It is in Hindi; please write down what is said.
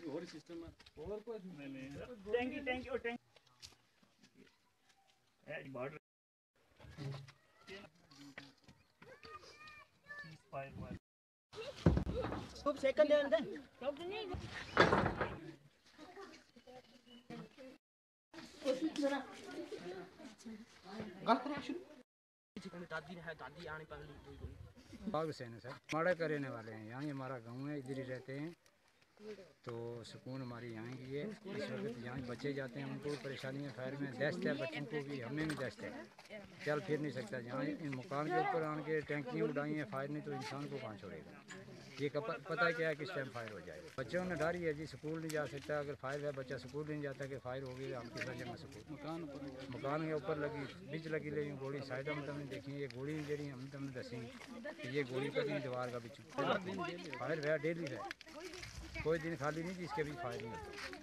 और सिस्टम है और कुछ नहीं टैंकी और टैंक है बॉर्डर खूब सेकंड दे दे कब नहीं गल करें शुरू दादी है दादी आने पगली बाग से हैं सर माड़ा करने वाले हैं। यहाँ हमारा गांव है, इधर ही रहते हैं। तो सुकून हमारी यहाँ की है। इस वक्त यहाँ बच्चे जाते हैं, उनको परेशानी है, फायर में दस्त है, बच्चों को भी, हमें भी दस्त है, चल फिर नहीं सकता। यहाँ इन मकान के ऊपर आन के टैंकियाँ उड़ाई हैं, फायर नहीं तो इंसान को कहाँ छोड़ेगा। ये पता क्या है किस टाइम फायर हो जाएगा। बच्चों ने डर ही है जी, स्कूल नहीं जा सकता। अगर फायर है, बच्चा स्कूल नहीं जाता कि फायर होगी हम किस वजह में स्कूल मकान के ऊपर लगी बिच लगी ले गोली साइड में तुमने देखी ये गोली जी हम तुमने दसी कि ये गोली कभी दीवार का बिच फायर है डेली है, कोई दिन खाली नहीं जिसके भी फायर नहीं होता।